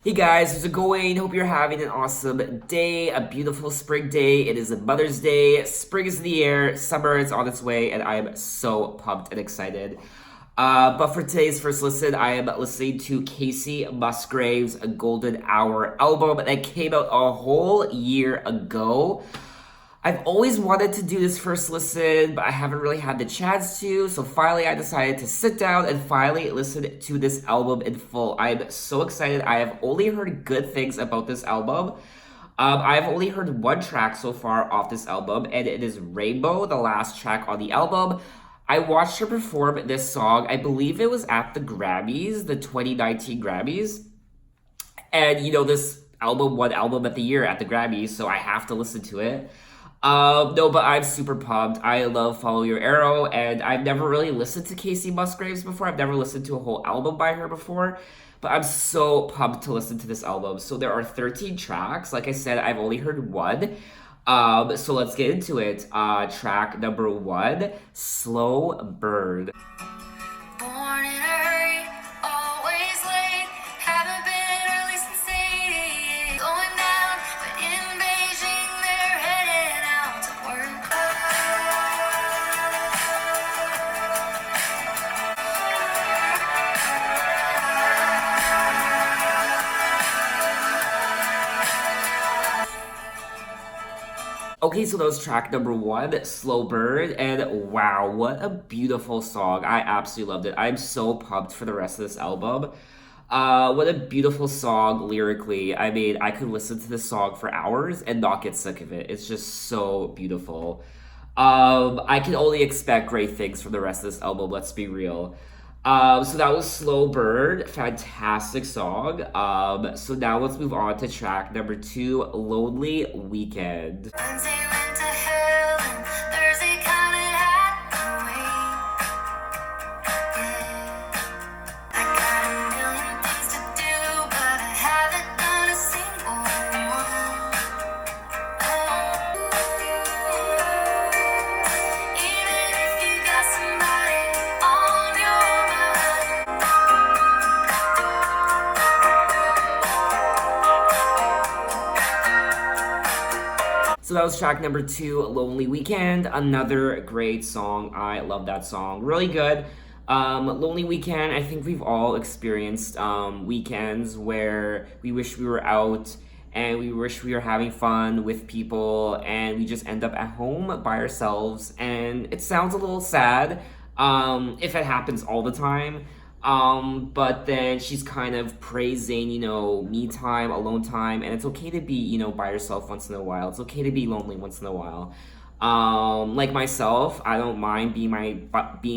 Hey guys, how's it going? Hope you're having an awesome day, a beautiful spring day. It is a Mother's Day. Spring is in the air, summer is on its way, and I am so pumped and excited. But for today's first listen, I am listening to Kacey Musgraves' Golden Hour album that came out a whole year ago. I've always wanted to do this first listen, but I haven't really had the chance to. So finally, I decided to sit down and finally listen to this album in full. I'm so excited. I have only heard good things about this album. I've only heard one track so far off this album, and it is Rainbow, the last track on the album. I watched her perform this song. I believe it was at the Grammys, the 2019 Grammys. And this album won Album of the Year at the Grammys, so I have to listen to it. No, but I'm super pumped. I love Follow Your Arrow, and I've never really listened to Kacey Musgraves before. I've never listened to a whole album by her before, but I'm so pumped to listen to this album. So there are 13 tracks. Like I said, I've only heard one. So let's get into it. Track number 1, Slow Bird. Born in a hurry, always late. Haven't been early since 88. Going down, but in Beijing they're heading out to work. Okay, so that was track number 1, Slow Bird, and wow, what a beautiful song. I absolutely loved it. I'm so pumped for the rest of this album. What a beautiful song lyrically. I mean, I could listen to this song for hours and not get sick of it. It's just so beautiful. I can only expect great things from the rest of this album, let's be real. So that was Slow Bird, fantastic song. So now let's move on to track number 2, Lonely Weekend. Wednesday went to hell and Thursday counted Hathaway. Yeah. I got a million things to do, but I haven't done a single one. Even if you got somebody on your mind. So that was track number 2, Lonely Weekend. Another great song. I love that song. Really good. Lonely Weekend, I think we've all experienced weekends where we wish we were out and we wish we were having fun with people and we just end up at home by ourselves. And it sounds a little sad if it happens all the time. But then she's kind of praising, me time, alone time, and it's okay to be, by yourself once in a while. It's okay to be lonely once in a while. Like myself, I don't mind being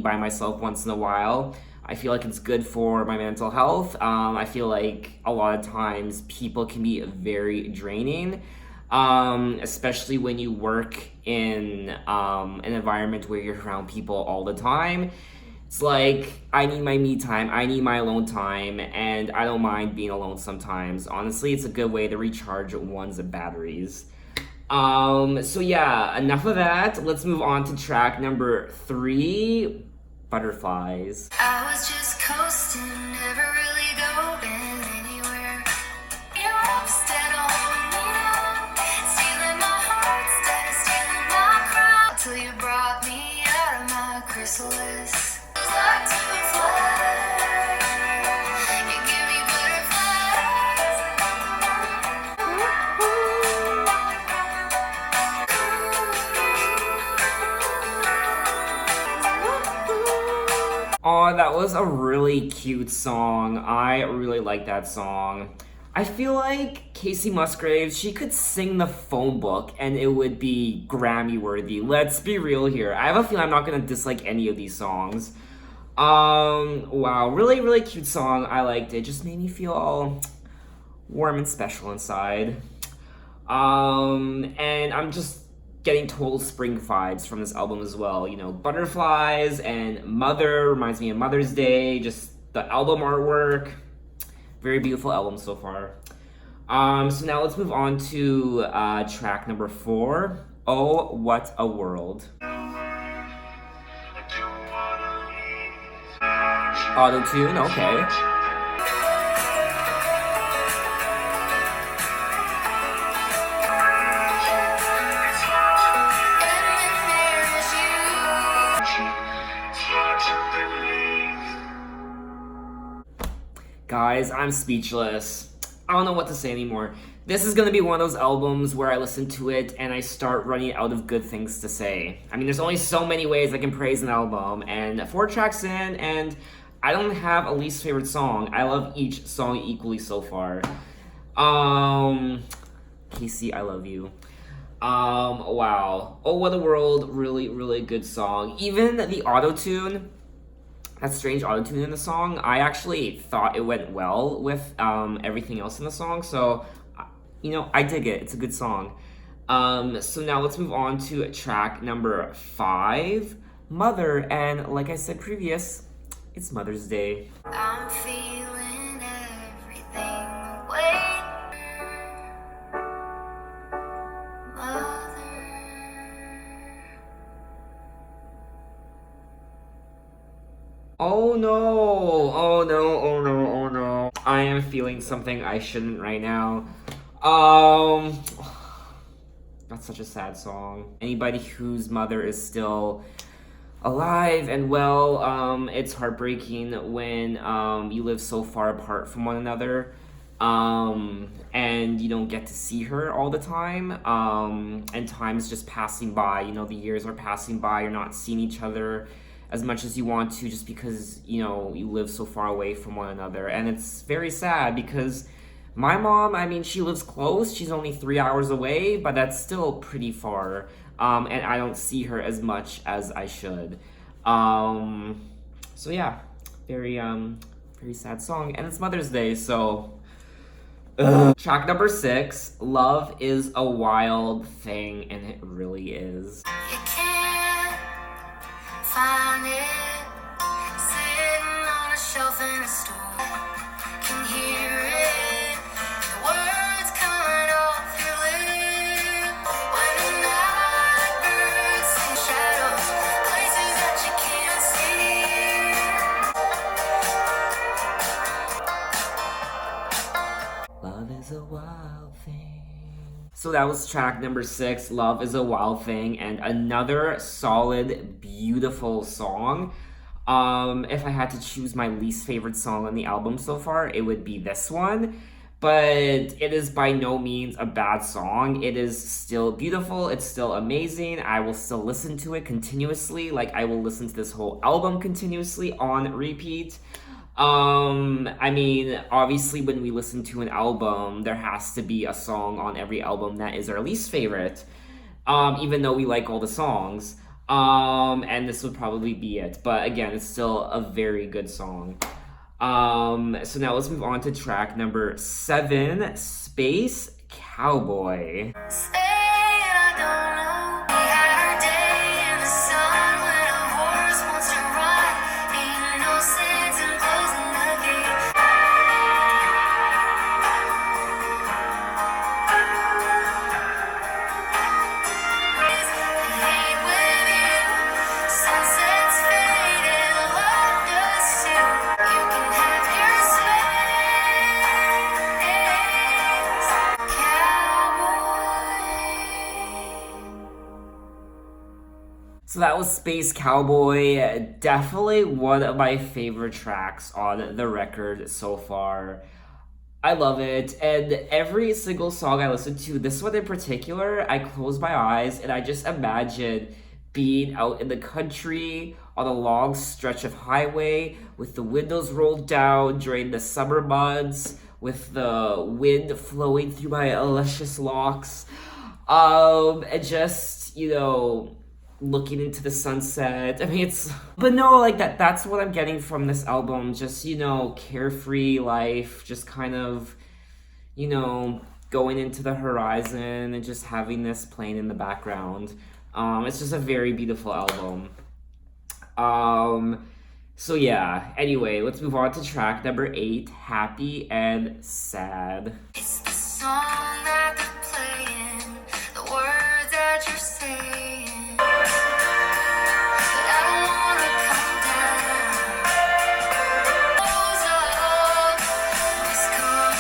by myself once in a while. I feel like it's good for my mental health. I feel like a lot of times people can be very draining, especially when you work in an environment where you're around people all the time. It's like, I need my me time, I need my alone time, and I don't mind being alone sometimes. Honestly, it's a good way to recharge one's batteries. So yeah, enough of that. Let's move on to track number 3, Butterflies. I was just coasting, never really going anywhere. You were instead of holding me down, stealing my heart instead of stealing my crown. Till you brought me out of my chrysalis. Like to fly, you give me butterflies. Oh, that was a really cute song. I really like that song. I feel like Kacey Musgraves, she could sing the phone book and it would be Grammy worthy. Let's be real here. I have a feeling I'm not gonna dislike any of these songs. Wow, really, really cute song. I liked it. Just made me feel all warm and special inside. And I'm just getting total spring vibes from this album as well. Butterflies and Mother reminds me of Mother's Day. Just the album artwork. Very beautiful album so far. So now let's move on to track number 4, Oh, What a World. Auto-tune, okay. Guys, I'm speechless. I don't know what to say anymore. This is gonna be one of those albums where I listen to it and I start running out of good things to say. I mean, there's only so many ways I can praise an album, and 4 tracks in, and I don't have a least favorite song. I love each song equally so far. Um, Kacey, I love you. Wow. Oh, What a World, really, really good song. Even the auto tune, that strange auto-tune in the song, I actually thought it went well with everything else in the song. So, I dig it. It's a good song. So now let's move on to track number 5, Mother. And like I said previous, it's Mother's Day. I'm feeling everything the way Mother. Oh no! Oh no! Oh no! Oh no! I am feeling something I shouldn't right now. Um, that's such a sad song. Anybody whose mother is still alive and well, it's heartbreaking when you live so far apart from one another, and you don't get to see her all the time, and time's just passing by. The years are passing by. You're not seeing each other as much as you want to, just because you live so far away from one another. And it's very sad because my mom, I mean, she lives close. She's only 3 hours away, but that's still pretty far. And I don't see her as much as I should. So yeah, very sad song, and it's Mother's Day, so. Track number 6, Love is a Wild Thing, and it really is. You can't find it sitting on a shelf in a store. Can hear it, the words coming off your lip. When the night birds sing shadows, places that you can't see. Love is a wild thing. So that was track number 6, Love is a Wild Thing, and another solid, beautiful song. If I had to choose my least favorite song on the album so far, it would be this one. But it is by no means a bad song. It is still beautiful. It's still amazing. I will still listen to it continuously. Like, I will listen to this whole album continuously on repeat. I mean, obviously, when we listen to an album, there has to be a song on every album that is our least favorite, even though we like all the songs. And this would probably be it. But again, it's still a very good song. So now let's move on to track number 7, Space Cowboy. Say I don't know. We had our day in the sun when a horse wants to ride. Ain't no sense in closing the gate. Hate with you. Sunsets fade and love does too. You can have your space, cowboy. So that was Space Cowboy. Definitely one of my favorite tracks on the record so far. I love it. And every single song I listen to, this one in particular, I close my eyes and I just imagine being out in the country on a long stretch of highway with the windows rolled down during the summer months, with the wind flowing through my luscious locks, and just, looking into the sunset. I mean, but no, like that's what I'm getting from this album. Just, carefree life, just kind of, going into the horizon and just having this playing in the background. It's just a very beautiful album. So yeah, anyway, let's move on to track number 8, Happy and Sad. It's the song that they're playing, the words that you're saying. But I don't wanna come down. Close up, just calm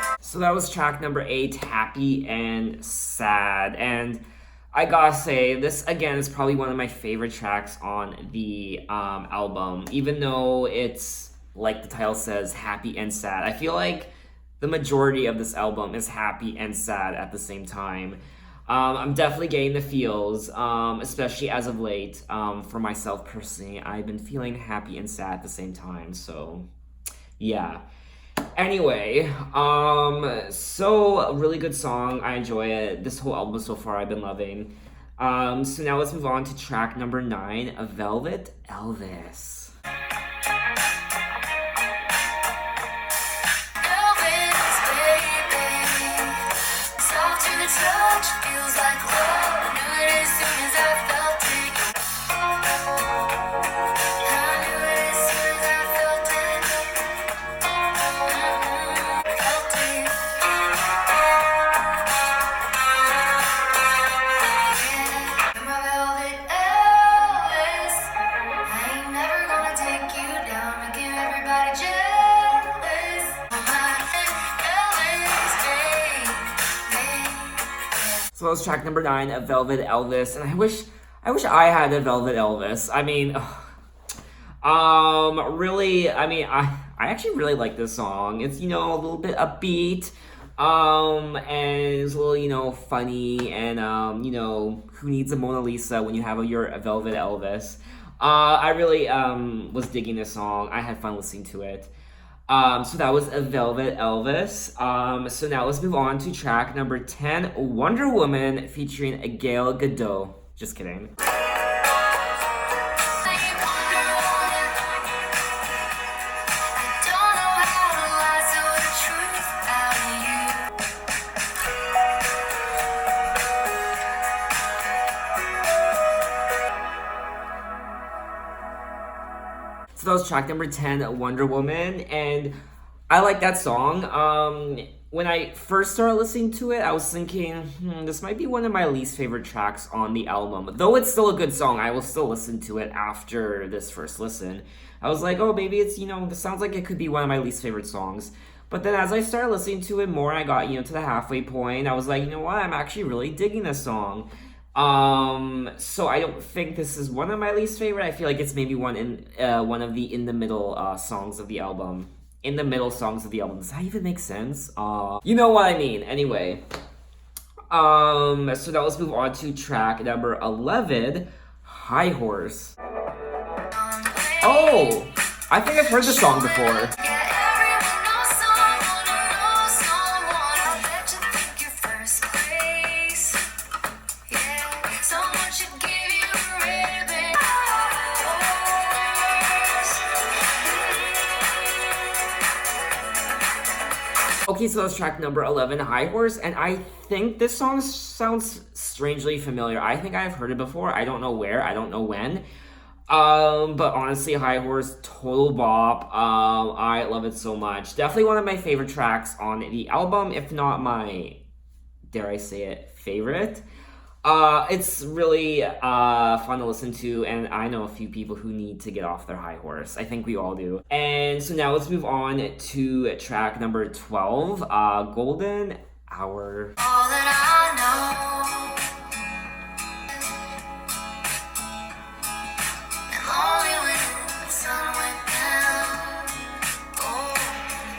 down. So that was track number 8, Happy and Sad. And I gotta say, this again is probably one of my favorite tracks on the album, even though it's, like the title says, happy and sad. I feel like the majority of this album is happy and sad at the same time. I'm definitely getting the feels, especially as of late. For myself personally, I've been feeling happy and sad at the same time, so yeah. Anyway, so a really good song. I enjoy it. This whole album so far I've been loving. So now let's move on to track number 9, A Velvet Elvis. Elvis, baby, soft to the touch, feels like love. I knew it as soon as I felt it. I knew it as soon as I felt it. Felt it. Yeah, my velvet Elvis. I ain't never gonna take you down, making everybody jealous. My Elvis, baby. So that was track number 9, A Velvet Elvis, and I wish I had a Velvet Elvis. I mean, really, I mean, I actually really like this song. It's, you know, a little bit upbeat, and it's a little, you know, funny, and, you know, who needs a Mona Lisa when you have a Velvet Elvis? I really, was digging this song. I had fun listening to it. So that was A Velvet Elvis. So now let's move on to track number 10, Wonder Woman, featuring Gail Gadot. Just kidding. So that was track number 10, Wonder Woman, and I like that song. When I first started listening to it, I was thinking, this might be one of my least favorite tracks on the album. Though it's still a good song, I will still listen to it after this first listen. I was like, oh, maybe it's, you know, this sounds like it could be one of my least favorite songs. But then as I started listening to it more, I got, you know, to the halfway point, I was like, you know what, I'm actually really digging this song. So I don't think this is one of my least favorite. I feel like it's maybe one of the in the middle songs of the album. In the middle songs of the album. Does that even make sense? You know what I mean. Anyway. So now let's move on to track number 11, High Horse. Oh, I think I've heard this song before. Okay, so that's track number 11, High Horse, and I think this song sounds strangely familiar. I think I've heard it before. I don't know where, I don't know when. But honestly, High Horse, total bop. I love it so much. Definitely one of my favorite tracks on the album, if not my, dare I say it, favorite. It's really fun to listen to, and I know a few people who need to get off their high horse. I think we all do. And so now let's move on to track number 12, Golden Hour. All that I know, and only when the sun went down, golden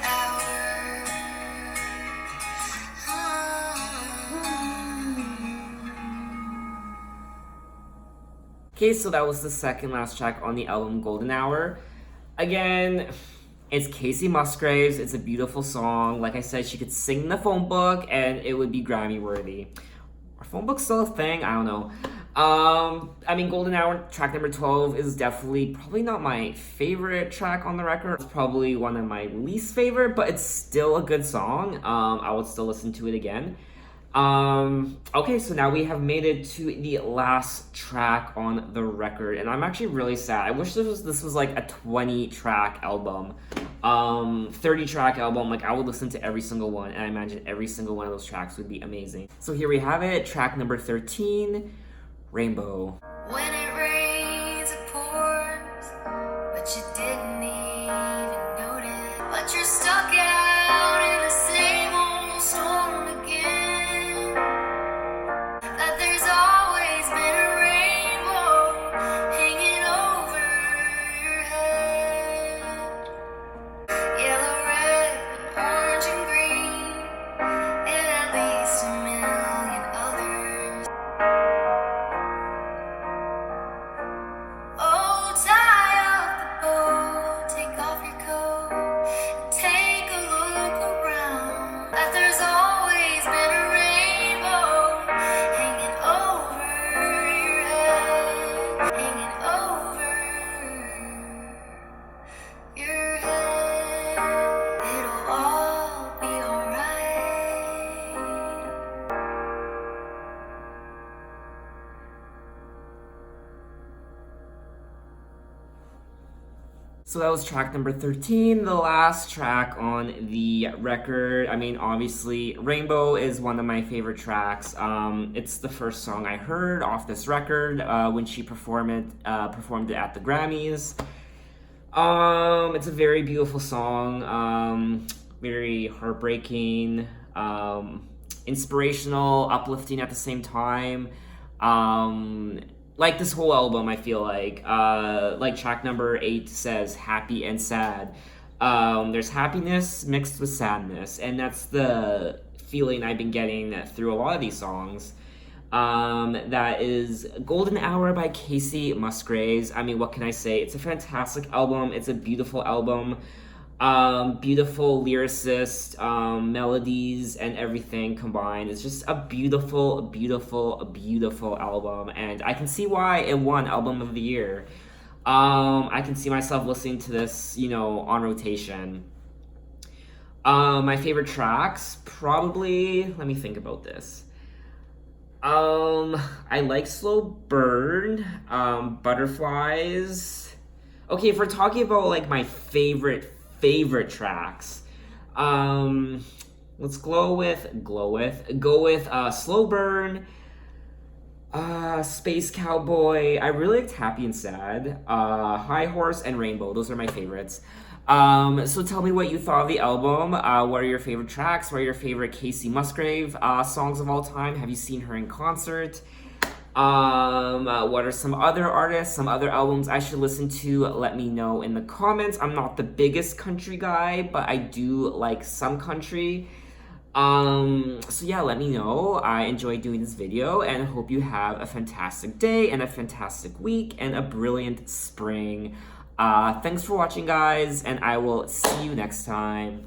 hour. Okay, so that was the second last track on the album, Golden Hour. Again, it's Kacey Musgraves. It's a beautiful song. Like I said, she could sing in the phone book and it would be Grammy worthy. Are phone books still a thing? I don't know. I mean, Golden Hour, track number 12, is definitely probably not my favorite track on the record. It's probably one of my least favorite, but it's still a good song. I would still listen to it again. Okay, so now we have made it to the last track on the record, and I'm actually really sad. I wish this was like a 20-track album, 30-track album. Like, I would listen to every single one, and I imagine every single one of those tracks would be amazing. So here we have it, track number 13, Rainbow. When it rains, it pours, but you didn't even notice. But you're stuck out in the same old storm again. That there's always So that was track number 13, the last track on the record. I mean, obviously, Rainbow is one of my favorite tracks. It's the first song I heard off this record when she performed it at the Grammys. It's a very beautiful song, very heartbreaking, inspirational, uplifting at the same time. Like this whole album, I feel like track number 8 says, happy and sad. There's happiness mixed with sadness, and that's the feeling I've been getting through a lot of these songs. That is Golden Hour by Kacey Musgraves. I mean, what can I say? It's a fantastic album. It's a beautiful album. Beautiful lyricist, melodies, and everything combined. It's just a beautiful, beautiful, beautiful album, and I can see why it won Album of the Year. I can see myself listening to this, on rotation. My favorite tracks, probably, let me think about this. I like Slow Burn, Butterflies. Okay, if we're talking about, like, my favorite tracks, let's go with Slow Burn, Space Cowboy. I really liked Happy and Sad, High Horse, and Rainbow. Those are my favorites. So tell me what you thought of the album. What are your favorite tracks? What are your favorite Kacey Musgrave songs of all time? Have you seen her in concert? What are some other artists, some other albums I should listen to? Let me know in the comments. I'm not the biggest country guy, but I do like some country. So yeah, let me know. I enjoyed doing this video, and I hope you have a fantastic day and a fantastic week and a brilliant spring. Thanks for watching, guys, and I will see you next time.